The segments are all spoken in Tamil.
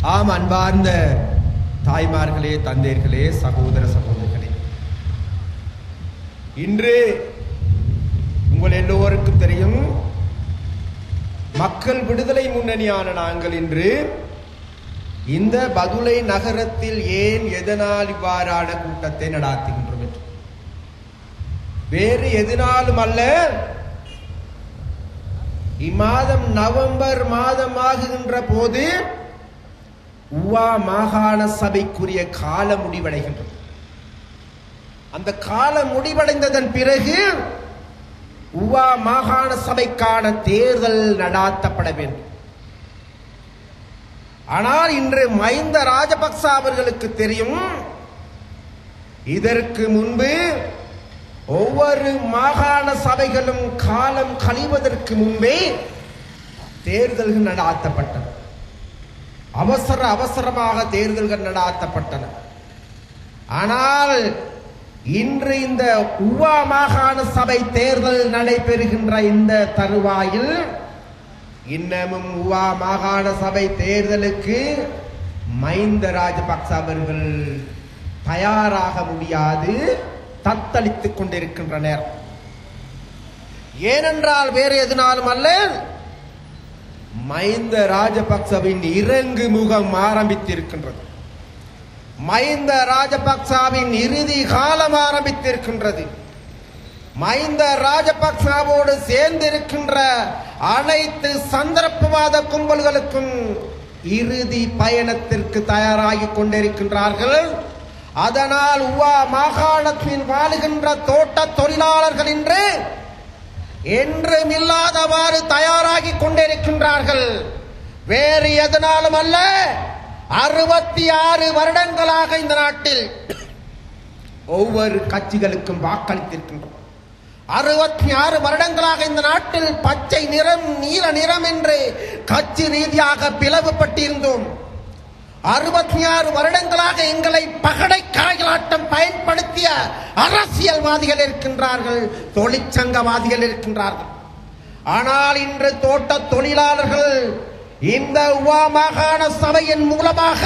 ஆம், அன்பார்ந்த தாய்மார்களே, தந்தையர்களே, சகோதர சகோதரிகளே, இன்று உங்கள் எல்லோருக்கும் தெரியும், மக்கள் விடுதலை முன்னணியான நாங்கள் இன்று இந்த பதுளை நகரத்தில் ஏன் எதனால் இவ்வாறான கூட்டத்தை நடாத்துகின்றோம் என்று வேறு எதனாலும் அல்ல. இம்மாதம் நவம்பர் மாதம் ஆகுகின்ற போது உவா மாகாண சபைக்குரிய கால முடிவடைகின்றது. அந்த கால முடிவடைந்ததன் பிறகு உவா மாகாண சபைக்கான தேர்தல் நடாத்தப்பட வேண்டும். ஆனால் இன்று மஹிந்த ராஜபக்ச அவர்களுக்கு தெரியும், இதற்கு முன்பு ஒவ்வொரு மாகாண சபைகளும் காலம் கழிவதற்கு முன்பே தேர்தல்கள் நடாத்தப்பட்டன. அவசரமாக தேர்தல்கள் நடாத்தப்பட்டன. ஆனால் இன்று இந்த உவா மாகாண சபை தேர்தல் நடைபெறுகின்ற இந்த தருவாயில் இன்னமும் உவா மாகாண சபை தேர்தலுக்கு மஹிந்த ராஜபக்ச அவர்கள் தயாராக முடியாது, தத்தளித்துக் கொண்டிருக்கின்றனர். ஏனென்றால் வேறு எதனாலும் அல்ல, மஹிந்த ராஜபக்சவின் இறங்கு முகம் ஆரம்பித்திருக்கின்றது. மஹிந்த ராஜபக்சவின் இறுதி காலம் ஆரம்பித்திருக்கின்றது. மஹிந்த ராஜபக்சவோடு சேர்ந்திருக்கின்ற அனைத்து சந்தர்ப்பவாத கும்பல்களுக்கும் இறுதி பயணத்திற்கு தயாராகி கொண்டிருக்கின்றார்கள். அதனால் உவா மாகாணத்தில் வாழுகின்ற தோட்ட தொழிலாளர்கள் என்றும் இல்லாதவாறு தயாராகி கொண்டிருக்கின்றார்கள். வேறு எதனாலும் அல்ல, 66 வருடங்களாக இந்த நாட்டில் ஒவ்வொரு கட்சிகளுக்கும் வாக்களித்திருக்கின்றோம். 66 வருடங்களாக இந்த நாட்டில் பச்சை நிறம், நீல நிறம் என்று கட்சி ரீதியாக பிளவுபட்டிருந்தோம். 66 வருடங்களாக எங்களை பகடை காய்களாட்டம் பயன்படுத்திய அரசியல்வாதிகள் இருக்கின்றார்கள், தொழிற்சங்கவாதிகள் இருக்கின்றார்கள். ஆனால் இன்று தோட்ட தொழிலாளர்கள் இந்த உவா மாகாண சபையின் மூலமாக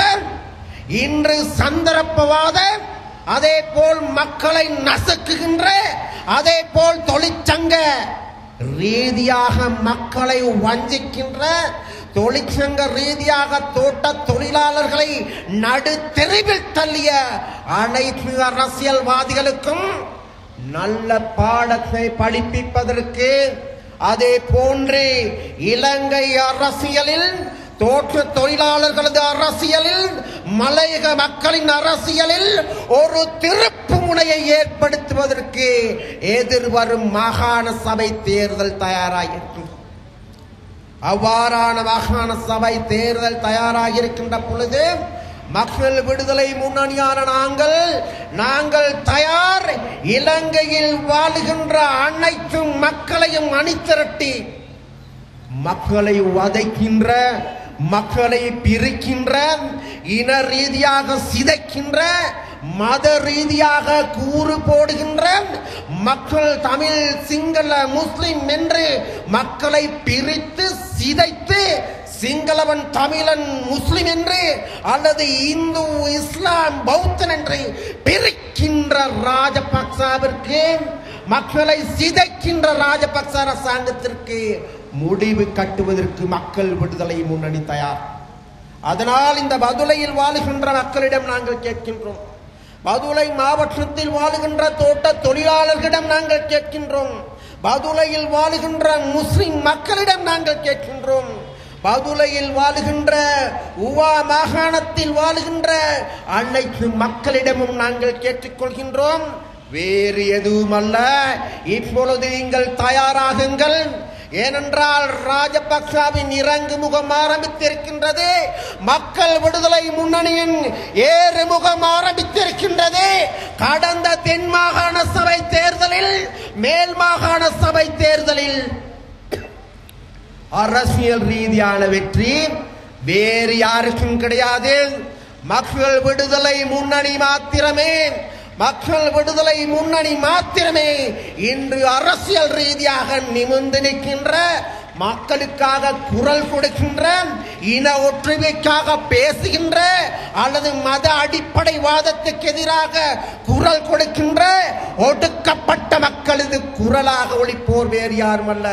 இன்று சந்தர்ப்பவாத, அதே போல் மக்களை நசுக்குகின்ற, அதே போல் தொழிற்சங்க ரீதியாக மக்களை வஞ்சிக்கின்ற, தொழிற்சங்க ரீதியாக தோட்ட தொழிலாளர்களை நடு தெருவில் தள்ளிய அனைத்து அரசியல்வாதிகளுக்கும் நல்ல பாடத்தை படிப்பிப்பதற்கு, அதே போன்று இலங்கை அரசியலில், தோட்ட தொழிலாளர்களது அரசியலில், மலையக மக்களின் அரசியலில் ஒரு திருப்பு முனையை ஏற்படுத்துவதற்கு எதிர்வரும் மாகாண சபை தேர்தல் தயாராகியிருக்கும். அவ்வாறான மாகாண சபை தேர்தல் தயாராகியிருக்கின்ற பொழுது மக்கள் விடுதலை முன்னணியான நாங்கள் தயார். இலங்கையில் வாழுகின்ற அனைத்து மக்களையும் அணிதிரட்டி மக்களை வதைக்கின்ற, மக்களை பிரிக்கின்ற, இன ரீதியாக சிதைக்கின்ற, மத ரீதியாக கூறு போடுகின்ற, மக்கள் தமிழ், சிங்கள, முஸ்லிம் என்று மக்களை பிரித்து சிதைத்து, சிங்களவன் தமிழன் முஸ்லிம் என்று அல்லது இந்து இஸ்லாம் பௌத்தன் என்று பிரிக்கின்ற ராஜபக்சவிற்கு, மக்களை சிதைக்கின்ற ராஜபக்ச அரசாங்கத்திற்கு முடிவு கட்டுவதற்கு மக்கள் விடுதலை முன்னணி தயார். அதனால் இந்த பதுளையில் வாழுகின்ற மக்களிடம் நாங்கள் கேட்கின்றோம், பதுளை மாவட்டத்தில் வாழுகின்ற தோட்ட தொழிலாளர்களிடம் நாங்கள் கேட்கின்றோம், பதுளையில் வாழுகின்ற முஸ்லிம் மக்களிடம் நாங்கள் கேட்கின்றோம், பதுளையில் வாழுகின்ற உவா மாகாணத்தில் வாழுகின்ற அனைத்து மக்களிடமும் நாங்கள் கேட்டுக்கொள்கின்றோம். வேறு எதுவும் அல்ல, இப்பொழுது நீங்கள் தயாராகுங்கள். ஏனென்றால் ராஜபக்சவின் இறங்கு முகம் ஆரம்பித்திருக்கின்றது, மக்கள் விடுதலை முன்னணியின் ஏறு முகம் ஆரம்பித்திருக்கின்றது. கடந்த தென் மாகாண சபை தேர்தலில், மேல் மாகாண சபை தேர்தலில் அரசியல் ரீதியான வெற்றி வேறு யாருக்கும் கிடையாது. மக்கள் விடுதலை முன்னணி மாத்திரமே, மக்கள் விடுதலை முன்னணி மாத்திரமே இன்று அரசியல் ரீதியாக நிமிர்ந்து நிற்கின்ற, மக்களுக்காக குரல் கொடுக்கின்ற, இன ஒற்றுமைக்காக பேசுகின்ற அல்லது மத அடிப்படைவாதத்துக்கு எதிராக குரல் கொடுக்கின்ற ஒடுக்கப்பட்ட மக்களது குரலாக ஒலிப்போர் வேறு யாரும் அல்ல,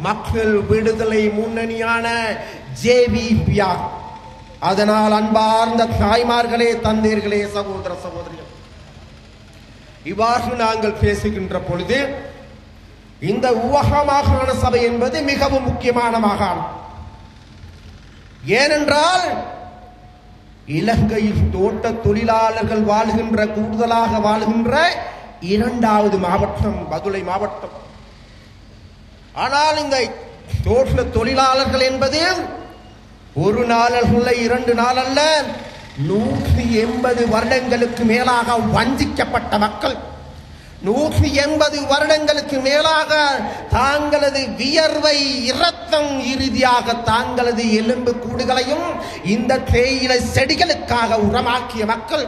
மக்கள் விடுதலை முன்னணியான JVP. அதனால் அன்பார்ந்த தாய்மார்களே, தந்தையர்களே, சகோதர சகோதரிகள், இவ்வாறு நாங்கள் பேசுகின்ற பொழுது இந்த உவஹ மாகாண சபை என்பது மிகவும் முக்கியமான மாகாணம். ஏனென்றால் இலங்கையில் தோட்ட தொழிலாளர்கள் வாழ்கின்ற, கூடுதலாக வாழ்கின்ற இரண்டாவது மாவட்டம் பதுளை மாவட்டம். ஆனால் இந்த தோட்ட தொழிலாளர்கள் என்பது ஒரு நாள் அல்ல, 2 நாள் அல்ல, 180 வருடங்களுக்கு மேலாக வஞ்சிக்கப்பட்ட மக்கள். 180 வருடங்களுக்கு மேலாக தாங்களது வியர்வை, இரத்தம், இறுதியாக தாங்களது எலும்பு கூடுகளையும் இந்த தேயிலை செடிகளுக்காக உரமாக்கிய மக்கள்.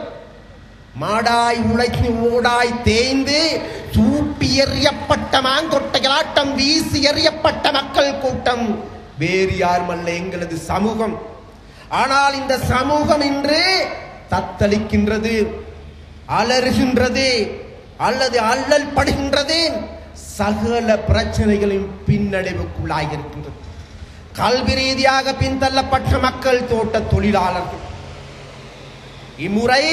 மாடாய் உழைத்து ஓடாய் தேய்ந்து சூப்பி எறியப்பட்ட மாங்கொட்டைகளாட்டம் வீசி எறியப்பட்ட மக்கள் கூட்டம் வேறு யாருமல்ல, எங்களது சமூகம். ஆனால் இந்த சமூகம் இன்று தத்தளிக்கின்றது, அலறுகின்றது அல்லது அல்லல் படுகின்றது, சகல பிரச்சனைகளின் பின்னடைவுக்குள்ளாகியிருக்கின்றது. கல்வி ரீதியாக பின்தள்ளப்பட்ட மக்கள் தோட்ட தொழிலாளர்கள். இம்முறை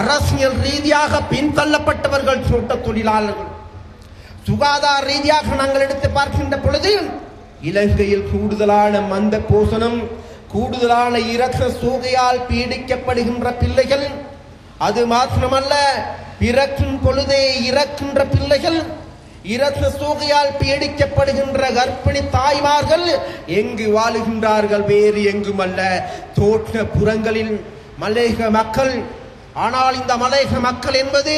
அரசியல் ரீதியாக பின்தள்ளப்பட்டவர்கள் தோட்ட தொழிலாளர்கள். சுகாதார ரீதியாக நாங்கள் எடுத்து பார்க்கின்ற பொழுது இலங்கையில் கூடுதலான மந்த போஷணம், கூடுதலான இரத்த சோகையால் பீடிக்கப்படுகின்ற பிள்ளைகள், அது மாத்திரமல்ல பிறக்கும் பொழுதே இறக்கின்ற பிள்ளைகள், இரத்த சோகையால் பீடிக்கப்படுகின்ற கர்ப்பிணி தாய்மார்கள் எங்கு வாழுகின்றார்கள்? வேறு எங்குமல்ல, தோட்ட புறங்களில் மலையக மக்கள். ஆனால் இந்த மலையக மக்கள் என்பது,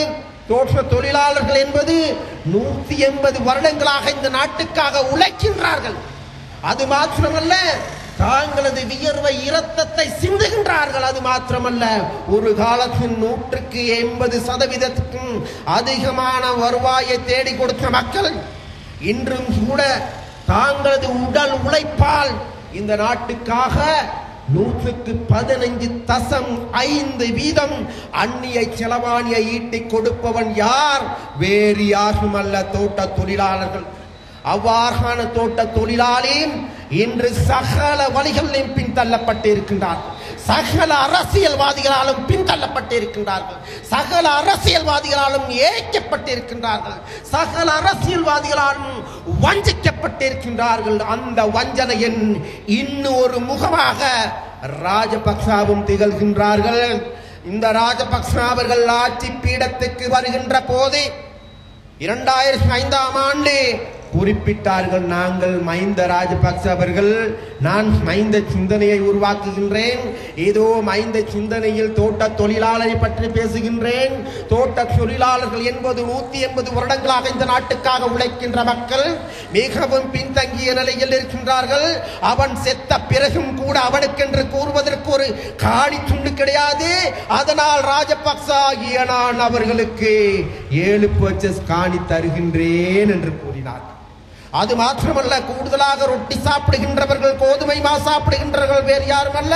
தோட்ட தொழிலாளர்கள் என்பது 180 வருடங்களாக இந்த நாட்டுக்காக உழைக்கின்றார்கள். அது மாத்திரமல்ல, தாங்களது வியர்வை இரத்தத்தை சிந்துகின்றார்கள். அது மாத்திரமல்ல, ஒரு காலத்தில் 180% அதிகமான வருவாயை தேடி கொடுத்த மக்கள் இன்றும் கூட தாங்களது உடல் உழைப்பால் இந்த நாட்டுக்காக 115.5% அந்நிய செலவாணியை ஈட்டி கொடுப்பவன் யார்? வேறு யாரும் அல்ல, தோட்ட தொழிலாளர்கள். அவ்வாறான தோட்ட தொழிலாளி இன்று சகல வழிகளிலும் பின்தள்ளப்பட்டு இருக்கின்றார்கள். சகல அரசியல்வாதிகளாலும் பின்தள்ளப்பட்டு இருக்கின்றார்கள். சகல அரசியல்வாதிகளாலும் ஏய்க்கப்பட்டு இருக்கின்றார்கள். சகல அரசியல்வாதிகளாலும் வஞ்சிக்கப்பட்டு இருக்கின்றார்கள். அந்த வஞ்சனையின் இன்னும் ஒரு முகமாக ராஜபக்சவும் திகழ்கின்றார்கள். இந்த ராஜபக்ச அவர்கள் ஆட்சி பீடத்துக்கு வருகின்ற போது 2005ஆம் ஆண்டு குறிப்பிட்டார்கள், நாங்கள் மஹிந்த ராஜபக்ச அவர்கள், நான் மஹிந்த சிந்தனையை உருவாக்குகின்றேன், ஏதோ மஹிந்த சிந்தனையில் தோட்ட தொழிலாளரை பற்றி பேசுகின்றேன். தோட்ட தொழிலாளர்கள் என்பது 180 வருடங்களாக இந்த நாட்டுக்காக உழைக்கின்ற மக்கள், மிகவும் பின்தங்கிய நிலையில் இருக்கின்றார்கள். அவன் செத்த பிறகும் கூட அவனுக்கென்று கூறுவதற்கு ஒரு காணி துண்டு கிடையாது. அதனால் ராஜபக்ச ஆகிய நான் அவர்களுக்கு 7 பர்ச்சஸ் காணி தருகின்றேன் என்று கூறினார். அது மாத்திரமல்ல, கூடுதலாக ரொட்டி சாப்பிடுகின்றவர்கள், கோதுமை மா சாப்பிடுகின்றவர்கள் வேறு யாரும் அல்ல,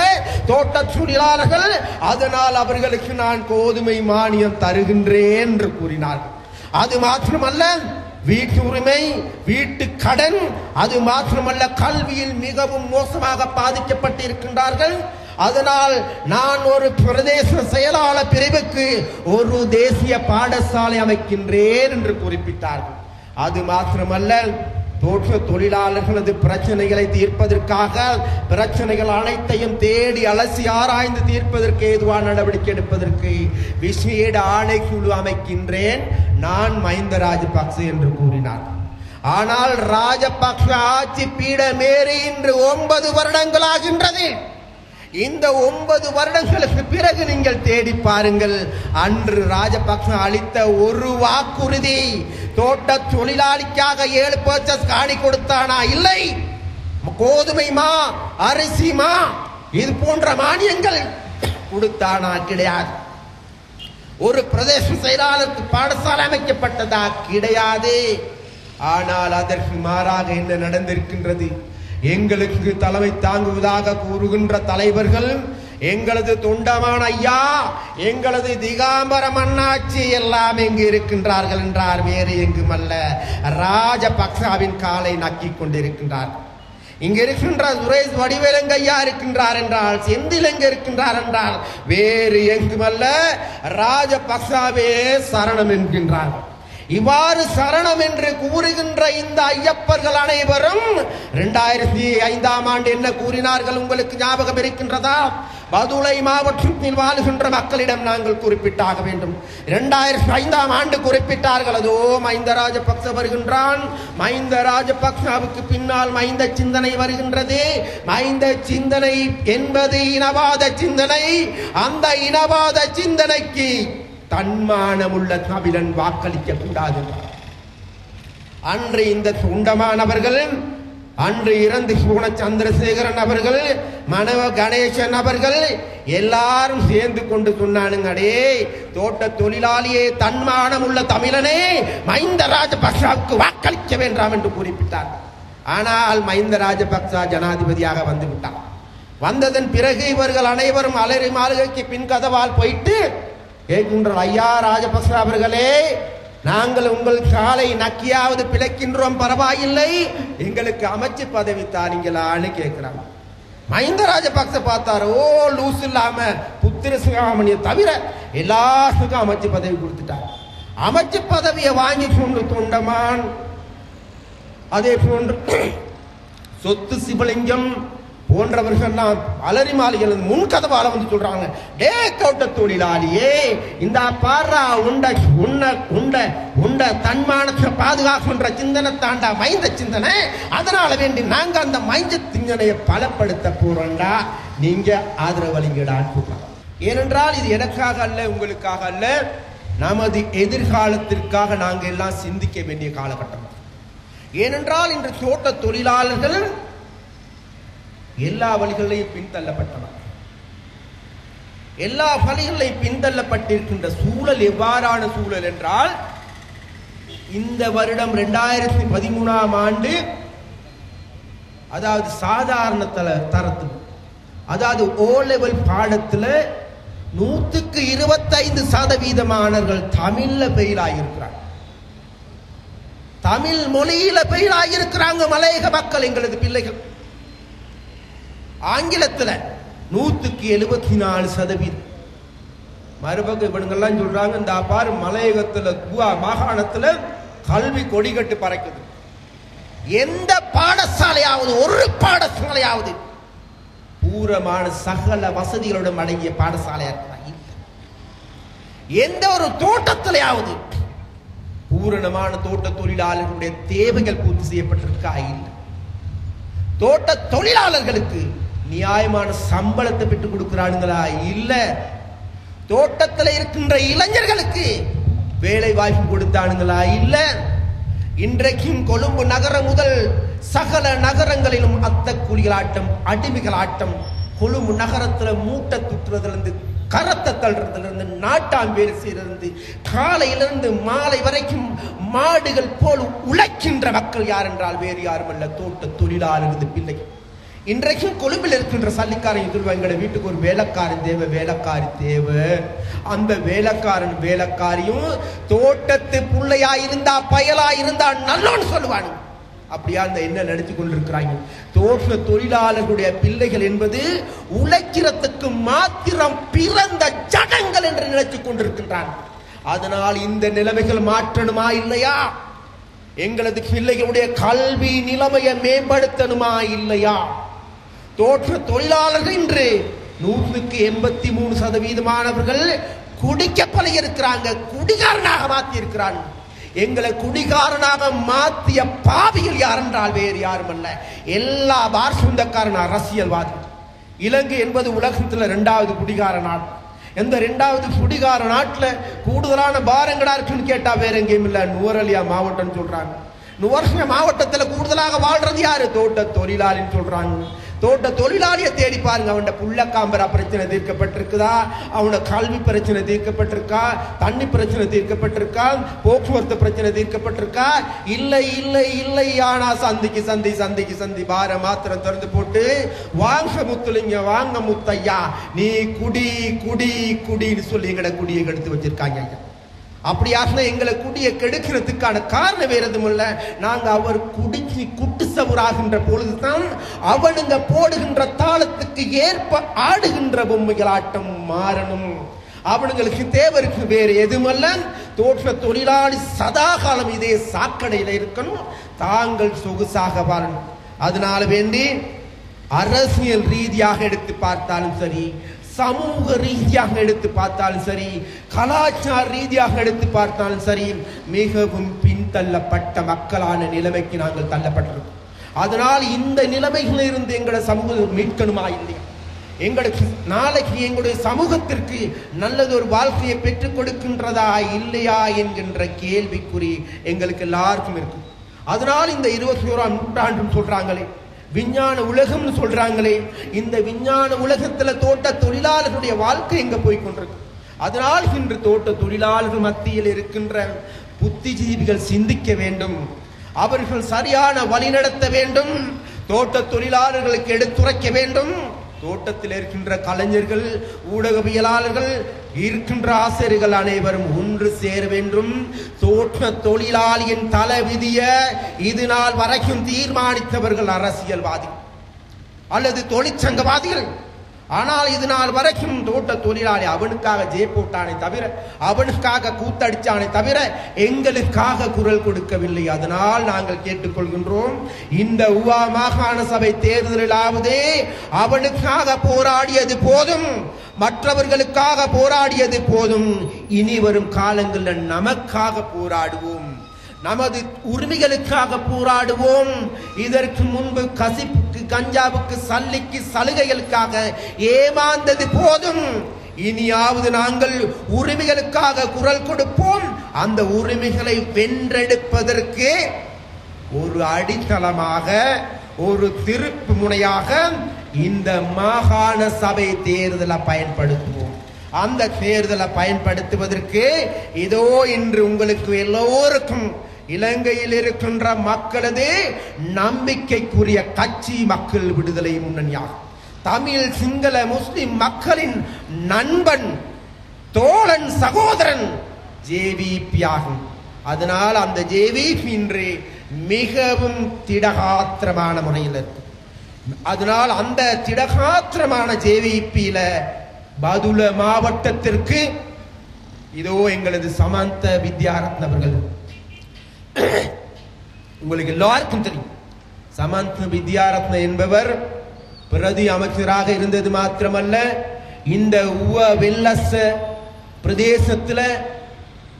தோட்ட தொழிலாளர்கள். அதனால் அவர்களுக்கு நான் கோதுமை மானியம் தருகின்றேன் என்று கூறினார்கள். அது மாத்திரமல்ல, வீட்டு உரிமை, வீட்டு கடன், அது மாத்திரமல்ல, கல்வியில் மிகவும் மோசமாக பாதிக்கப்பட்டு இருக்கின்றார்கள். அதனால் நான் ஒரு பிரதேச செயலாளர் பிரிவுக்கு ஒரு தேசிய பாடசாலை அமைக்கின்றேன் என்று குறிப்பிட்டார்கள். அது மாத்திரமல்ல, தோட்ட தொழிலாளர்களது பிரச்சனைகளை தீர்ப்பதற்காக பிரச்சனைகள் அனைத்தையும் தேடி அலசி ஆராய்ந்து தீர்ப்பதற்கு ஏதுவான நடவடிக்கை எடுப்பதற்கு விசேட ஆணைக்குழு அமைக்கின்றேன் நான் மஹிந்த ராஜபக்ச என்று கூறினார். ஆனால் ராஜபக்ச ஆட்சி பீடமேறி இன்று 9 வருடங்களாகின்றது. இந்த 9 வருடங்களுக்கு பிறகு நீங்கள் தேடி பாருங்கள், அன்று ராஜபக்ச அளித்த ஒரு வாக்குறுதி, தோட்ட தொழிலாளிக்காக 7 பர்ச்சஸ் காணி கொடுத்தானா? இல்லை. கோதுமை மா, அரிசி மா, இது போன்ற மானியங்கள் கொடுத்தானா? கிடையாது. ஒரு பிரதேச செயலாளருக்கு பாடசாலை அமைக்கப்பட்டதா? கிடையாது. ஆனால் அதற்கு மாறாக என்ன நடந்திருக்கின்றது? எங்களுக்கு தலைமை தாங்குவதாக கூறுகின்ற தலைவர்கள் எங்களது தொண்டமான ஐயா, எங்களது திகாம்பரம் அண்ணாச்சி எல்லாம் எங்கு இருக்கின்றார்கள் என்றார். வேறு எங்குமல்ல, ராஜபக்சாவின் காலை நக்கிக் கொண்டிருக்கின்றார்கள். இங்க இருக்கின்ற சுரேஷ் வடிவேலங்கையா இருக்கின்றார் என்றால், செந்தில் எங்க இருக்கின்றார் என்றால் வேறு எங்குமல்ல, ராஜபக்சாவே சரணம் என்கின்றார்கள். இவ்வாறு சரணம் என்று கூறுகின்ற இந்த ஐயப்பர்கள் அனைவரும் 2005ஆம் ஆண்டு என்ன கூறினார்கள் உங்களுக்கு ஞாபகம் இருக்கின்றதா? பதுளை மாவட்டத்தில் வாழுகின்ற மக்களிடம் நாங்கள் குறிப்பிட்டாக வேண்டும். 2005ஆம் ஆண்டு குறிப்பிட்டார்கள். அதோ மஹிந்த ராஜபக்ச வருகின்றான், மஹிந்த ராஜபக்சவுக்கு பின்னால் மஹிந்த சிந்தனை வருகின்றது. மஹிந்த சிந்தனை என்பது இனவாத சிந்தனை. அந்த இனவாத சிந்தனைக்கு தன்மானமுள்ள தமிழன் வாக்களிக்க கூடாது. அன்று இந்த தொண்டமானவர்கள், அன்று இறந்து போன சந்திரசேகரன் அவர்கள், மனவ கணேசன் அவர்கள் எல்லாரும் சேர்ந்து கொண்டு சொன்னானுங்க, அடே தோட்ட தொழிலாளியே, தன்மானம் உள்ள தமிழனே, மஹிந்த ராஜபக்சாவுக்கு வாக்களிக்க வேண்டாம் என்று குறிப்பிட்டார். ஆனால் மஹிந்த ராஜபக்சா ஜனாதிபதியாக வந்து விட்டார். வந்ததன் பிறகு இவர்கள் அனைவரும் அலரி மாளிகைக்கு பின் கதவால் போயிட்டு கேட்கின்றோம், ஐயா ராஜபக்ச அவர்களே, நாங்கள் உங்கள் காலை நக்கியாவது பிழைக்கின்றோம், பரவாயில்லை, எங்களுக்கு அமைச்சு பதவி தானீங்களான்னு கேட்கிறாங்க. மஹிந்த ராஜபக்ச பார்த்தாரு, ஓ லூஸ் இல்லாம புத்திர சிகாமணியை தவிர எல்லாத்துக்கும் அமைச்சு பதவி கொடுத்துட்டார். அமைச்சு பதவியை வாங்கி கொண்டு தொண்டமான், அதே போன்று சொத்து சிவலிங்கம் போன்றவர்கள் அலரி மாளிகை முன் கதவால வந்து சொல்றாங்க, டே தோட்ட தொழிலாளியே, இந்த பாரா உண்ட உண்ட உண்ட உண்ட தன்மானத்தை பாதுகாக்கின்ற சிந்தனை தாண்டா மைந்த சிந்தனை. அதனால வேண்டி நாங்க அந்த மைந்த சிந்தனையை பலப்படுத்த போறோம்டா, நீங்க ஆதரவளிங்கடான்னு கூப்பிடுறாங்க. ஏனென்றால் இது எனக்காக அல்ல, உங்களுக்காக அல்ல, நமது எதிர்காலத்திற்காக நாங்கள் எல்லாம் சிந்திக்க வேண்டிய காலகட்டம். ஏனென்றால் இன்று தோட்ட தொழிலாளர்கள் எல்லா வழிகளையும் பின்தள்ளப்பட்டனர். எல்லா வழிகளையும் பின்தள்ளப்பட்டிருக்கின்ற சூழல் எவ்வாறான சூழல் என்றால், இந்த வருடம் 2013ஆம் ஆண்டு, அதாவது சாதாரண தரத்தில், அதாவது ஓ லெவல் பாடத்தில் 125% மாணவர்கள் தமிழ்ல பெயிலாயிருக்கிறாங்க. தமிழ் மொழியில பெயிலாயிருக்கிறாங்க மலையக மக்கள், எங்களது பிள்ளைகள். ஆங்கிலத்தில் 174%. மறுபக்கம் இவனுங்கெல்லாம் சொல்றாங்க, இந்த பாரு மலையகத்தில் மாகாணத்தில் கல்வி கொடி கட்டு பறக்குது. எந்த பாடசாலையாவது, ஒரு பாடசாலையாவது பூரமான சகல வசதிகளுடன் அடங்கிய பாடசாலையா இருக்கிறாங்க? எந்த ஒரு தோட்டத்திலேயாவது பூரணமான தோட்ட தொழிலாளர்களுடைய தேவைகள் பூர்த்தி செய்யப்பட்டிருக்கா? இல்லை. தோட்ட தொழிலாளர்களுக்கு நியாயமான சம்பளத்தை பெற்றுக் கொடுக்கிறானுங்களா? இல்ல. தோட்டத்தில் இருக்கின்ற இளைஞர்களுக்கு வேலை வாய்ப்பு கொடுத்தானுங்களா? இல்ல. இன்றைக்கும் கொழும்பு நகரம் முதல் சகல நகரங்களிலும் அத்த கூலிகளாட்டம், அடிமைகள் ஆட்டம். கொழும்பு நகரத்தில் மூட்டை துற்றுறதுலேருந்து, கரத்தை தள்ளுறதுலேருந்து, நாட்டாம் வேலை செய்யறது, காலையிலிருந்து மாலை வரைக்கும் மாடுகள் போல் உழைக்கின்ற மக்கள் யார் என்றால் வேறு யாரும் அல்ல, தோட்ட தொழிலாளர்கள் பிள்ளைகள். இன்றைக்கும் கொழும்பில் இருக்கின்ற சல்லிக்காரன் எங்களை வீட்டுக்கு ஒரு வேலைக்காரன் தேவை, வேலைக்காரி தேவை. அந்த வேலைக்காரன் வேலைக்காரியும் தோட்டத்து புள்ளையா இருந்தா, பயலா இருந்தா நல்லோன்னு சொல்லுவானு. அப்படியா அந்த என்ன நினைச்சு கொண்டிருக்கிறாங்க? தோட்ட தொழிலாளர்களுடைய பிள்ளைகள் என்பது உழைக்கிறதுக்கு மாத்திரம் பிறந்த ஜடங்கள் என்று நினைச்சு கொண்டிருக்கின்றான். அதனால் இந்த நிலைமைகள் மாற்றணுமா இல்லையா? எங்களது பிள்ளைகளுடைய கல்வி நிலைமையை மேம்படுத்தணுமா இல்லையா? தோற்ற தொழிலாளர்கள் இன்று 183% குடிக்க பழகி இருக்கிறாங்க, குடிகாரனாக மாற்றி இருக்கிறாங்க. எங்களை குடிகாரனாக மாற்றிய பாவிகள் யார் என்றால் வேறு யாரும் அல்ல, எல்லா பார் சொந்தக்காரன் அரசியல்வாதி. இலங்கை என்பது உலகத்தில் 2வது குடிகார நாடு. இந்த 2வது குடிகார நாட்டில் கூடுதலான பாரங்கடா இருக்குன்னு கேட்டா வேற எங்கேயும் இல்ல, நுவரெலியா மாவட்டம் சொல்றாங்க. நுவரெலியா மாவட்டத்தில் கூடுதலாக வாழ்றது யாரு? தோட்ட தொழிலாளின்னு சொல்றாங்க. தோட்ட தொழிலாளியை தேடி பாருங்க. அவனோட புள்ளக்காம்பரா பிரச்சனை தீர்க்கப்பட்டிருக்குதா, அவனோட கல்வி பிரச்சனை தீர்க்கப்பட்டிருக்கா, தண்ணி பிரச்சனை தீர்க்கப்பட்டிருக்கா, போக்குவரத்து பிரச்சனை தீர்க்கப்பட்டிருக்கா? இல்லை இல்லை இல்லை. ஆனா சந்திக்கு சந்தி சந்திக்கு சந்தி பார மாத்திரம் திறந்து போட்டு, வாங்க முத்துலிங்க, வாங்க முத்தையா, நீ குடி குடி குடின்னு சொல்லி எங்கட குடியை கெடுத்து வச்சிருக்காங்க ஐயா. அப்படியாக எங்களை குடியை கெடுக்கிறதுக்கான காரணம் வேற எதுவும் இல்லை. நாங்க அவர் குடிக்கு குட்டு சவுராகின்ற பொழுதுதான் அவனுங்க போடுகின்ற தாளத்துக்கு ஏற்ப ஆடுகின்ற பொம்மைகளாட்டம் மாறணும். அவனுங்களுக்கு தேவை இருக்கு வேறு எதுமல்ல. தோற்ற தொழிலாளி சதா காலம் இதே சாக்கடையில இருக்கணும், தாங்கள் சொகுசாக வாழணும். அதனால வேண்டி அரசியல் ரீதியாக எடுத்து பார்த்தாலும் சரி, சமூக ரீதியாக எடுத்து பார்த்தாலும் சரி, கலாச்சார ரீதியாக எடுத்து பார்த்தாலும் சரி, மிகவும் பின்தள்ளப்பட்ட மக்களான நிலைமைக்கு நாங்கள் தள்ளப்பட்டிருக்கோம். அதனால் இந்த நிலைமைகளில் இருந்து எங்களோட சமூகம் மீட்கணுமா இல்லையா? எங்களுக்கு நாளைக்கு எங்களுடைய சமூகத்திற்கு நல்லதொரு வாழ்க்கையை பெற்றுக் கொடுக்கின்றதா இல்லையா என்கின்ற கேள்விக்குறி எங்களுக்கு எல்லாருக்கும் இருக்கும். அதனால் இந்த 21ஆம் நூற்றாண்டு சொல்றாங்களே, விஞ்ஞான உலகம்னு சொல்றாங்களே, இந்த விஞ்ஞான உலகத்துல தோட்ட தொழிலாளர்களுடைய வாழ்க்கை எங்க போய் கொண்டிருக்கு. அதனால் இன்று தோட்ட தொழிலாளர்கள் மத்தியில் இருக்கின்ற புத்திஜீவிகள் சிந்திக்க வேண்டும், அவர்கள் சரியான வழி நடத்த வேண்டும், தோட்ட தொழிலாளர்களுக்கு எடுத்துரைக்க வேண்டும். தோட்டத்தில் இருக்கின்ற கலைஞர்கள், ஊடகவியலாளர்கள், இருக்கின்ற ஆசிரியர்கள் அனைவரும் ஒன்று சேர வேண்டும். தோட்ட தொழிலாளியின் தலை விதிய இது நாள் வரைக்கும் தீர்மானித்தவர்கள் அரசியல்வாதி அல்லது தொழிற்சங்கவாதிகள். ஆனால் இது நாள் வரைக்கும் தோட்ட தொழிலாளி அவனுக்காக ஜே போட்டானே தவிர, அவனுக்காக கூத்தடிச்சானே தவிர எங்களுக்காக குரல் கொடுக்கவில்லை. அதனால் நாங்கள் கேட்டுக்கொள்கின்றோம், இந்த ஊவா மாகாண சபை தேர்தலிலாவது அவனுக்காக போராடியது போதும், மற்றவர்களுக்காக போராடியது போதும். இனி வரும் காலங்களில் நமக்காக போராடுவோம், நமது உரிமைகளுக்காக போராடுவோம். இதற்கு முன்பு கசிப்புக்கு, கஞ்சாவுக்கு, சல்லிக்கு, சலுகைகளுக்காக ஏமாந்தது போதும். இனியாவது நாங்கள் உரிமைகளுக்காக குரல் கொடுப்போம். அந்த உரிமைகளை வென்றெடுப்பதற்கு ஒரு அடித்தளமாக, ஒரு திருப்பு முனையாக இந்த மாகாண சபை தேர்தலை பயன்படுத்துவோம். அந்த தேர்தலை பயன்படுத்துவதற்கு இதோ இன்று உங்களுக்கு எல்லோருக்கும் இலங்கையில் இருக்கின்ற மக்களது நம்பிக்கைக்குரிய கட்சி மக்கள் விடுதலை முன்னணியாகும். தமிழ், சிங்கள, முஸ்லிம் மக்களின் நண்பன், தோழன், சகோதரன் ஜேவிபி ஆகும். அதனால் அந்த ஜேவிபி இன்று மிகவும் திடகாத்திரமான முறையில் இருக்கு. அதனால் அந்த திடகாத்திரமான ஜேவிபியில பதுள மாவட்டத்திற்கு இதோ எங்களது சமந்த வித்யாரத்ன அவர்கள், உங்களுக்கு எல்லாருக்கும் தெரியும், சமந்த வித்யாரத்ன என்பவர் பிரதி அமைச்சராக இருந்தது மாத்திரமல்ல, இந்த வெல்லச பிரதேசத்துல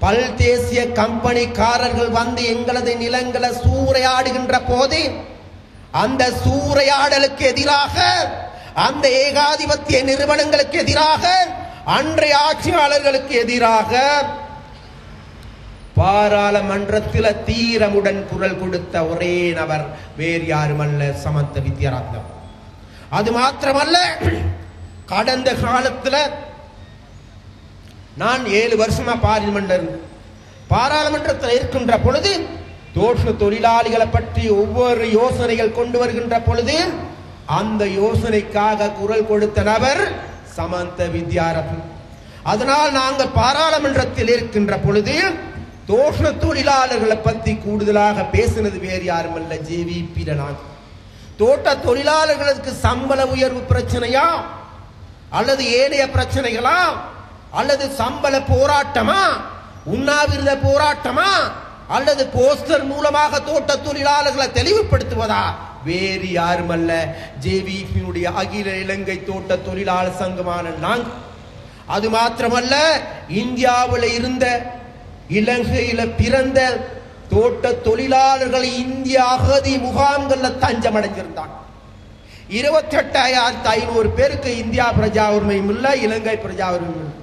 பல் தேசிய கம்பெனிக்காரர்கள் வந்து எங்களது நிலங்களை சூறையாடுகின்ற போது அந்த சூறையாடலுக்கு எதிராக, அந்த ஏகாதிபத்திய நிறுவனங்களுக்கு எதிராக, அன்றைய ஆட்சியாளர்களுக்கு எதிராக பாராளுமன்றத்தில் தீரமுடன் குரல் கொடுத்த ஒரே நபர் வேறு யாருமல்ல, சமந்த வித்யாரத்னம். அது மாத்திரமல்ல, கடந்த காலத்தில் நான் 7 வருஷமா பாராளுமன்றத்தில் இருக்கின்ற பொழுது தோட்ட தொழிலாளிகளை பற்றி ஒவ்வொரு யோசனைகள் கொண்டு வருகின்ற பொழுது அந்த யோசனைக்காக குரல் கொடுத்த நபர் சமந்த வித்யாரத்னம். அதனால் நாங்கள் பாராளுமன்றத்தில் இருக்கின்ற பொழுது தோட்ட தொழிலாளர்களை பற்றி கூடுதலாக பேசினது வேறு யாரும் அல்ல, ஜேவிபி. நாங்கள் தோட்ட தொழிலாளர்களுக்கு சம்பள உயர்வு பிரச்சனையா அல்லது ஏனைய பிரச்சனைகளா அல்லது சம்பள போராட்டமா, உண்ணாவிரத போராட்டமா அல்லது போஸ்டர் மூலமாக தோட்ட தொழிலாளர்களை தெளிவுபடுத்துவதா? வேறு யாரும் அல்ல, ஜேவிபியினுடைய அகில இலங்கை தோட்ட தொழிலாளர் சங்கமான நாங்கள். அது மாத்திரமல்ல, இந்தியாவில் இருந்த, இலங்கையில பிறந்த தோட்ட தொழிலாளர்கள் இந்திய அகதி முகாம்கள்ல தஞ்சம் அடைஞ்சிருந்தாங்க. 28,500 பேருக்கு இந்தியா பிரஜா உரிமையும் இல்லை, இலங்கை பிரஜா உரிமையும் இல்லை.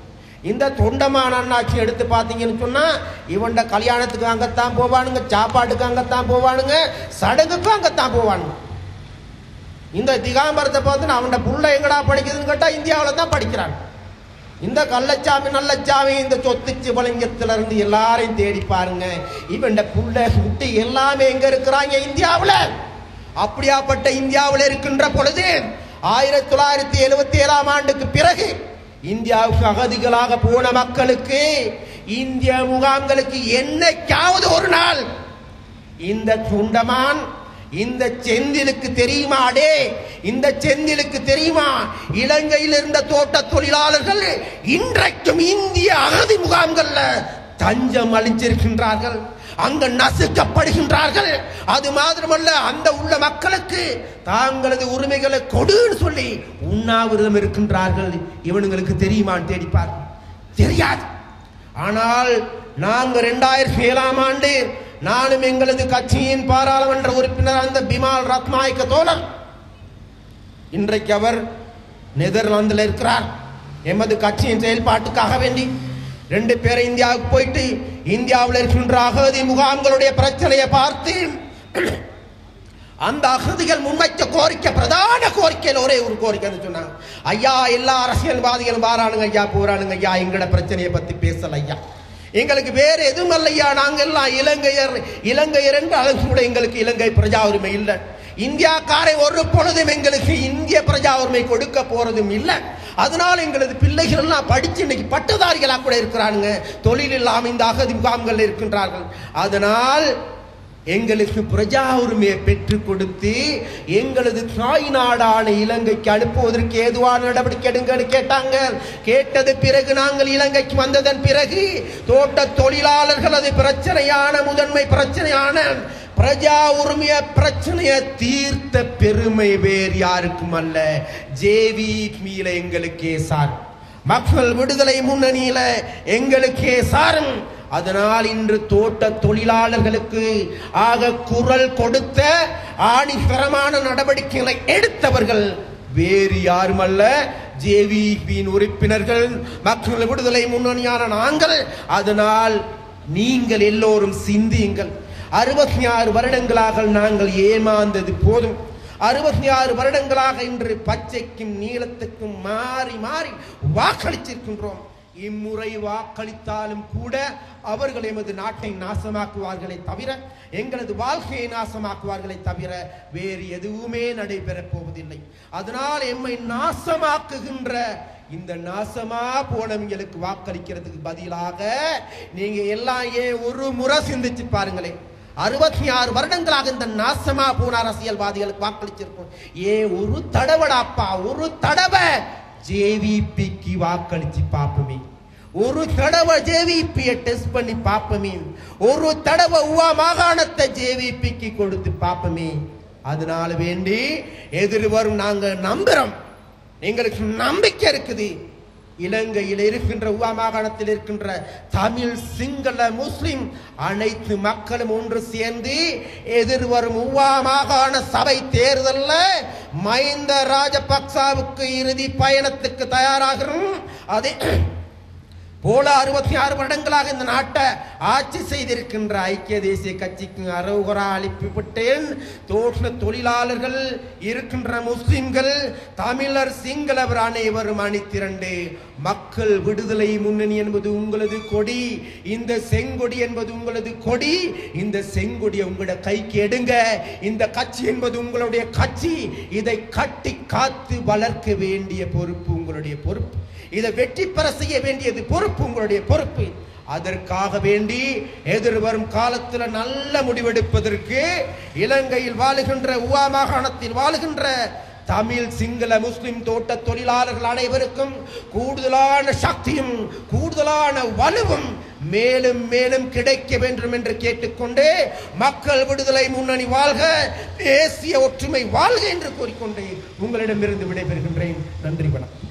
இந்த தொண்டமான அண்ணாச்சி எடுத்து பார்த்தீங்கன்னு சொன்னா இவன்ட கல்யாணத்துக்கு அங்கத்தான் போவானுங்க, சாப்பாட்டுக்கு அங்கத்தான் போவானுங்க, சடங்குக்கு அங்கத்தான் போவானுங்க. இந்த திகாம்பரத்தை பார்த்து அவன் புள்ள எங்கடா படிக்குதுன்னு கேட்டா இந்தியாவில் தான் படிக்கிறான். இந்த கள்ளச்சாமி நல்லச்சாமி இந்த சொத்துச்சு வழங்கத்துல இருந்து எல்லாரையும் தேடி பாருங்க, இவன் புள்ள குட்டி எல்லாமே எங்க இருக்கிறாங்க? இந்தியாவில். அப்படியாப்பட்ட இந்தியாவில் இருக்கின்ற பொழுது 1977ஆம் ஆண்டுக்கு பிறகு இந்தியாவுக்கு அகதிகளாக போன மக்களுக்கு இந்திய முகாம்களுக்கு என்னைக்காவது ஒரு நாள் இந்த சுண்டமான் இந்த செந்திலுக்கு தெரியுமாடே, இந்த செந்திலுக்கு தெரியுமா இலங்கையில் இருந்த தோட்ட தொழிலாளர்கள் இன்றைக்கும் இந்திய அகதி முகாம்கள்ல தஞ்சம் அளிச்சிருக்கின்றார்கள், அங்க நசுக்கப்படுகின்றார்கள். அது மாத்திரமல்ல, அந்த உள்ள மக்களுக்கு தாங்களது உரிமைகளை கொடுன்னு சொல்லி உண்ணாவிரதம் இருக்கின்றார்கள். இவனுங்களுக்கு தெரியுமான்னு தேடிப்பார், தெரியாது. ஆனால் நாங்க 2007ஆம் ஆண்டு நானும் எங்களது கட்சியின் பாராளுமன்ற உறுப்பினர் அந்த பிமால் ரத்நாயக்க தோழர், இன்றைக்கு அவர் நெதர்லாந்தில் இருக்கிறார். எமது கட்சியின் செயல்பாட்டுக்காக வேண்டி 2 பேரை இந்தியாவுக்கு போயிட்டு இந்தியாவில் இருக்கின்ற அகதி முகாம்களுடைய பிரச்சனையை பார்த்து அந்த அகதிகள் முன்வைத்த கோரிக்கை, பிரதான கோரிக்கையில் ஒரே ஒரு கோரிக்கைன்னு சொன்னாங்க, ஐயா எல்லா அரசியல்வாதிகளும் வாரானுங்க ஐயா, போரானுங்க ஐயா, எங்கட பிரச்சனையை பத்தி பேசல ஐயா, எங்களுக்கு வேற எதுவும் இல்லையா, நாங்க எல்லாம் இலங்கையர் என்று அளவு கூட எங்களுக்கு இலங்கை பிரஜா உரிமை இல்லை, இந்தியாக்காரை ஒரு பொழுதும் எங்களுக்கு இந்திய பிரஜா உரிமை கொடுக்க போறதும் இல்லை, அதனால எங்களது பிள்ளைகள் எல்லாம் படிச்சு இன்னைக்கு பட்டதாரிகளா கூட இருக்கிறாங்க, தொழில் இல்லாம இந்த அகதி முகாம்கள் இருக்கின்றார்கள், அதனால் எங்களுக்கு பிரஜா உரிமையை பெற்றுக் கொடுத்து எங்களது தாய் நாடான இலங்கைக்கு அனுப்புவதற்கு ஏதுவான நடவடிக்கை எடுங்கன்னு கேட்டாங்க. கேட்டது பிறகு நாங்கள் இலங்கைக்கு வந்ததன் பிறகு தோட்ட தொழிலாளர்கள் அது பிரச்சனையான முதன்மை பிரச்சனையான பிரஜா உரிமைய பிரச்சனையை தீர்த்த பெருமை வேறு யாருக்கும் அல்ல, ஜேவிபியில எங்களுக்கே சார், மக்கள் விடுதலை முன்னணியில எங்களுக்கே சாரும். அதனால் இன்று தோட்ட தொழிலாளர்களுக்கு ஆக குரல் கொடுத்த ஆணித்தரமான நடவடிக்கைகளை எடுத்தவர்கள் வேறு யாரும் அல்ல, ஜேவிபியின் உறுப்பினர்கள், மக்கள் விடுதலை முன்னணியான நாங்கள். அதனால் நீங்கள் எல்லோரும் சிந்தியுங்கள். 66 வருடங்களாக நாங்கள் ஏமாந்தது போதும். 66 வருடங்களாக இன்று பச்சைக்கும் நீளத்துக்கும் மாறி மாறி வாக்களிச்சிருக்கின்றோம். இம்முறை வாக்களித்தாலும் கூட அவர்கள் எமது நாட்டை நாசமாக்குவார்களே தவிர, எங்களது வாழ்க்கையை நாசமாக்குவார்களே தவிர வேறு எதுவுமே நடைபெறப் போவதில்லை. அதனால் எம்மை நாசமாக்குகின்ற இந்த நாசமா போனவங்களுக்கு வாக்களிக்கிறதுக்கு பதிலாக நீங்க எல்லாம் ஒரு முறை சிந்திச்சு பாருங்களேன். 66 வருடங்களாக இந்த நாசமா போன அரசியல்வாதிகளுக்கு வாக்களிச்சிருக்கோம். ஒரு தடவைடாப்பா, ஒரு தடவை ஜேவிபிக்கு வாக்களிச்சு பாப்போமே, ஒரு தடவை ஜேவிபியை டெஸ்ட் பண்ணி பாப்போமே, ஒரு தடவை உவா மாகாணத்தை ஜேவிபிக்கு கொடுத்து பாப்போமே. அதனால வேண்டி எதிர்வரும் நாங்க நம்புறோம், எங்களுக்கு நம்பிக்கை இருக்குது. இலங்கையில் இருக்கின்ற உவா மாகாணத்தில் இருக்கின்ற தமிழ், சிங்கள, முஸ்லிம் அனைத்து மக்களும் ஒன்று சேர்ந்து எதிர்வரும் உவா மாகாண சபை தேர்தலில் மஹிந்த ராஜபக்சவுக்கு இறுதி பயணத்துக்கு தயாராகிறோம். அதே போல 66 வருடங்களாக இந்த நாட்டை ஆட்சி செய்திருக்கின்ற ஐக்கிய தேசிய கட்சிக்கு அரோகரா அளிக்கப்பட்டேன். தோட்ட தொழிலாளர்கள் இருக்கின்ற முஸ்லிம்கள், தமிழர், சிங்களவர் அனைவரும் அணிதிரண்டு மக்கள் விடுதலை முன்னணி என்பது உங்களது கொடி, இந்த செங்கொடி என்பது உங்களது கொடி, இந்த செங்கொடியை உங்களோட கைக்கு எடுங்க. இந்த கட்சி என்பது உங்களுடைய கட்சி, இதை கட்டி காத்து வளர்க்க வேண்டிய பொறுப்பு உங்களுடைய பொறுப்பு, இதை வெற்றி பெற செய்ய வேண்டியது பொறுப்பு உங்களுடைய பொறுப்பு. அதற்காக வேண்டி எதிர்வரும் காலத்தில் நல்ல முடிவெடுப்பதற்கு இலங்கையில் வாழுகின்ற உவா மாகாணத்தில் வாழுகின்ற தமிழ், சிங்கள, முஸ்லிம் தோட்ட தொழிலாளர்கள் அனைவருக்கும் கூடுதலான சக்தியும் கூடுதலான வலுவும் மேலும் மேலும் கிடைக்க வேண்டும் என்று கேட்டுக்கொண்டு மக்கள் விடுதலை முன்னணி வாழ்க, தேசிய ஒற்றுமை வாழ்க என்று கூறிக்கொண்டு உங்களிடமிருந்து விடைபெறுகின்றேன். நன்றி, வணக்கம்.